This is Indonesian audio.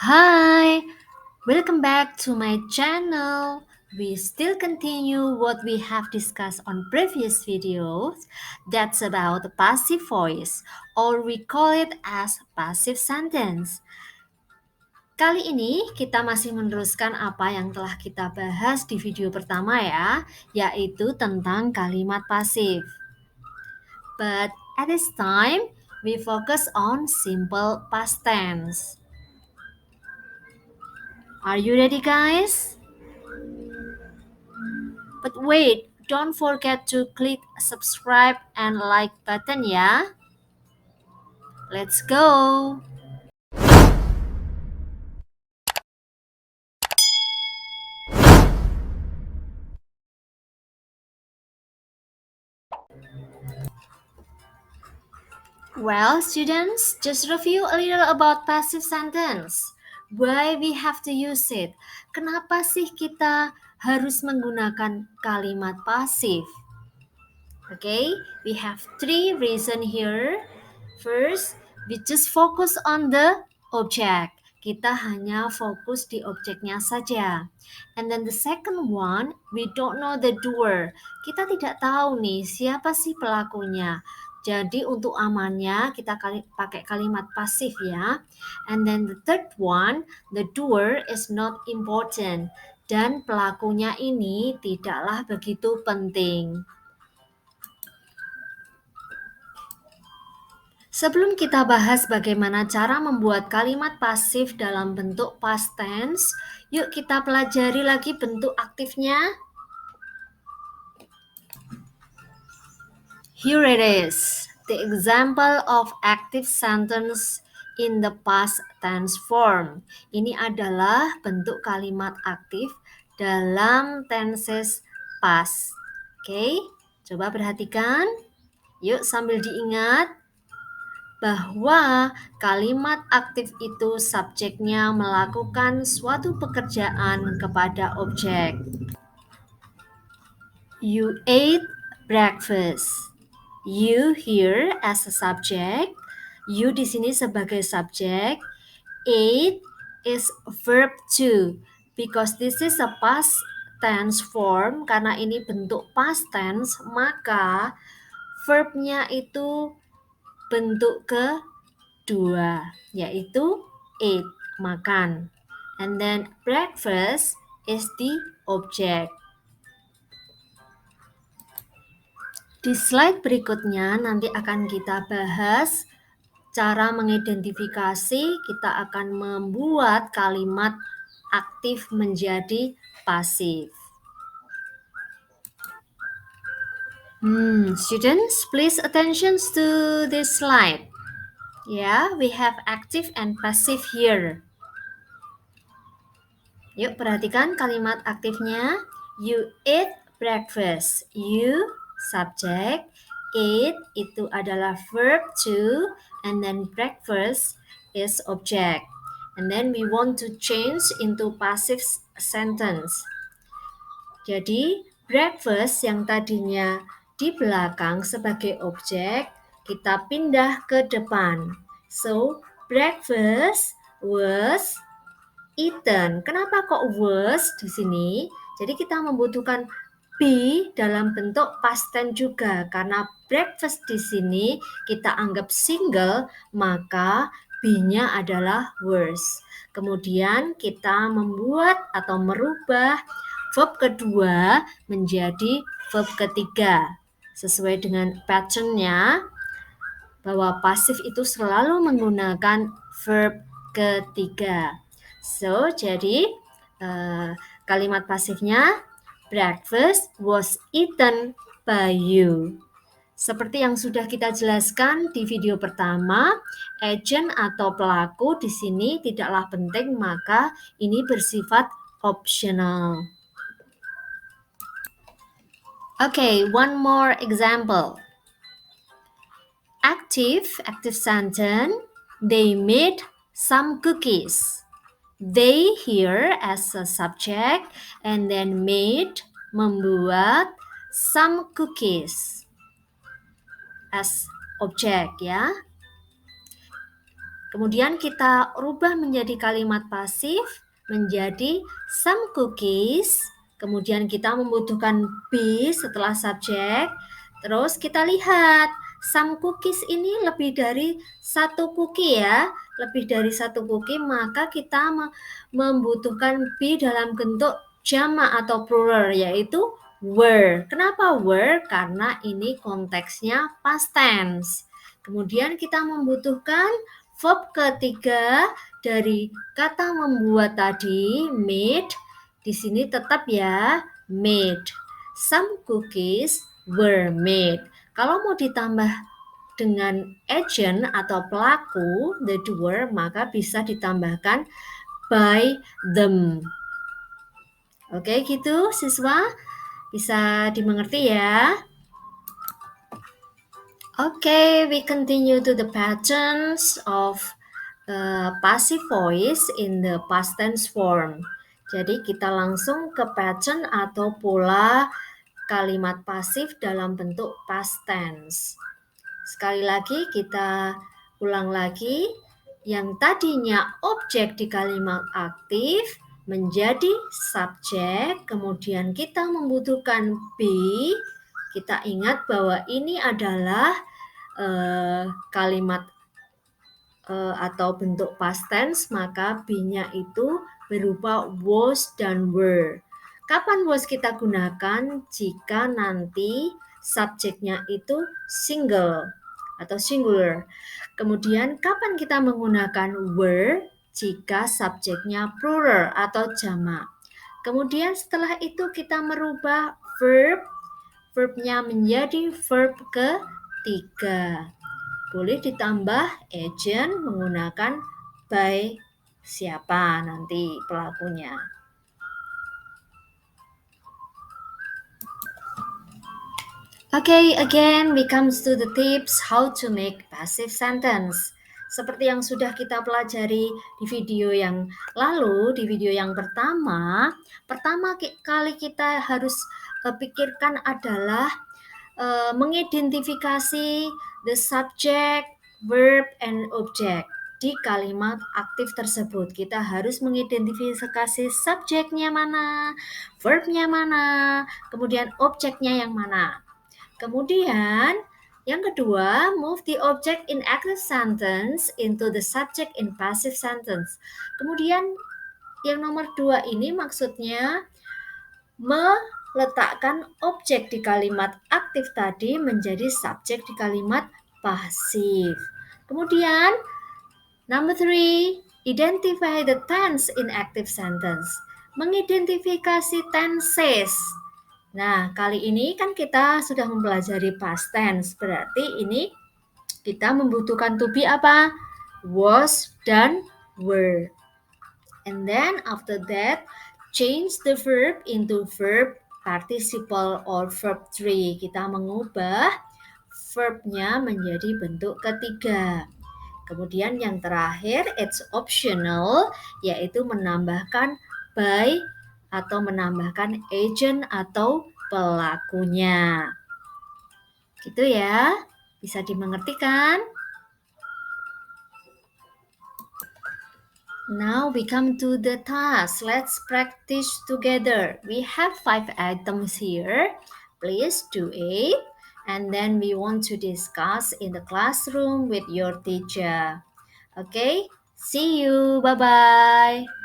Hi, welcome back to my channel. We still continue what we have discussed on previous videos. That's about the passive voice, or we call it as passive sentence. Kali ini kita masih meneruskan apa yang telah kita bahas di video pertama ya, yaitu tentang kalimat pasif. But at this time, we focus on simple past tense. Are you ready, guys? But wait, don't forget to click subscribe and like button ya. Let's go. Well, students, just review a little about passive sentence. Why we have to use it? Kenapa sih kita harus menggunakan kalimat pasif? Okay, we have three reasons here. First, we just focus on the object. Kita hanya fokus di objeknya saja. And then the second one, we don't know the doer. Kita tidak tahu nih siapa sih pelakunya. Jadi untuk amannya kita pakai kalimat pasif ya. And then the third one, the doer is not important. Dan pelakunya ini tidaklah begitu penting. Sebelum kita bahas bagaimana cara membuat kalimat pasif dalam bentuk past tense, yuk kita pelajari lagi bentuk aktifnya. Here it is, the example of active sentence in the past tense form. Ini adalah bentuk kalimat aktif dalam tenses past. Oke, coba perhatikan. Yuk sambil diingat bahwa kalimat aktif itu subjeknya melakukan suatu pekerjaan kepada objek. You ate breakfast. You here as a subject. You di sini sebagai subjek. Ate is verb to because this is a past tense form. Karena ini bentuk past tense, maka verbnya itu bentuk kedua, yaitu eat, makan. And then breakfast is the object. Di slide berikutnya nanti akan kita bahas cara mengidentifikasi, kita akan membuat kalimat aktif menjadi pasif. Students, please attention to this slide. Yeah, we have active and passive here. Yuk perhatikan kalimat aktifnya. You eat breakfast. You subject. Eat itu adalah verb to, and then breakfast is object. And then we want to change into passive sentence. Jadi breakfast yang tadinya di belakang sebagai objek, kita pindah ke depan. So breakfast was eaten. Kenapa kok was di sini? Jadi kita membutuhkan be dalam bentuk past tense juga karena breakfast di sini kita anggap single, maka be-nya adalah was. Kemudian kita membuat atau merubah verb kedua menjadi verb ketiga. Sesuai dengan pattern-nya bahwa pasif itu selalu menggunakan verb ketiga. So, jadi kalimat pasifnya breakfast was eaten by you. Seperti yang sudah kita jelaskan di video pertama, agent atau pelaku di sini tidaklah penting, maka ini bersifat optional. Okay, one more example. Active sentence, they made some cookies. They here as a subject and then made, membuat, some cookies as object ya. Kemudian kita rubah menjadi kalimat pasif menjadi some cookies. Kemudian kita membutuhkan be setelah subjek. Terus kita lihat some cookies ini lebih dari satu cookie ya. Lebih dari satu cookie, maka kita membutuhkan be dalam bentuk jamak atau plural, yaitu were. Kenapa were? Karena ini konteksnya past tense. Kemudian kita membutuhkan verb ketiga dari kata membuat tadi, made. Di sini tetap ya, made. Some cookies were made. Kalau mau ditambah dengan agent atau pelaku, the doer, maka bisa ditambahkan by them. Oke, gitu siswa. Bisa dimengerti ya? Okay, we continue to the patterns of passive voice in the past tense form. Jadi kita langsung ke pattern atau pola kalimat pasif dalam bentuk past tense. Sekali lagi kita ulang lagi, yang tadinya objek di kalimat aktif menjadi subjek, kemudian kita membutuhkan be. Kita ingat bahwa ini adalah kalimat atau bentuk past tense, maka be-nya itu berupa was dan were. Kapan was kita gunakan? Jika nanti subjeknya itu single atau singular. Kemudian kapan kita menggunakan were? Jika subjeknya plural atau jamak. Kemudian setelah itu kita merubah verbnya menjadi verb ketiga. Boleh ditambah agent menggunakan by siapa nanti pelakunya. Okay, again we comes to the tips how to make passive sentence. Seperti yang sudah kita pelajari di video yang lalu, di video yang pertama kali kita harus pikirkan adalah mengidentifikasi the subject, verb, and object di kalimat aktif tersebut. Kita harus mengidentifikasi subjeknya mana, verbnya mana, kemudian objeknya yang mana. Kemudian yang kedua, move the object in active sentence into the subject in passive sentence. Kemudian yang nomor 2 ini maksudnya meletakkan objek di kalimat aktif tadi menjadi subjek di kalimat pasif. Kemudian, number 3, identify the tense in active sentence. Mengidentifikasi tenses. Nah, kali ini kan kita sudah mempelajari past tense. Berarti ini kita membutuhkan to be apa? Was dan were. And then after that, change the verb into verb participle or verb 3. Kita mengubah verbnya menjadi bentuk ketiga. Kemudian yang terakhir, it's optional, yaitu menambahkan by atau menambahkan agent atau pelakunya. Gitu ya, bisa dimengerti kan? Now we come to the task. Let's practice together. We have 5 items here. Please do it. And then we want to discuss in the classroom with your teacher. Okay? See you. Bye-bye.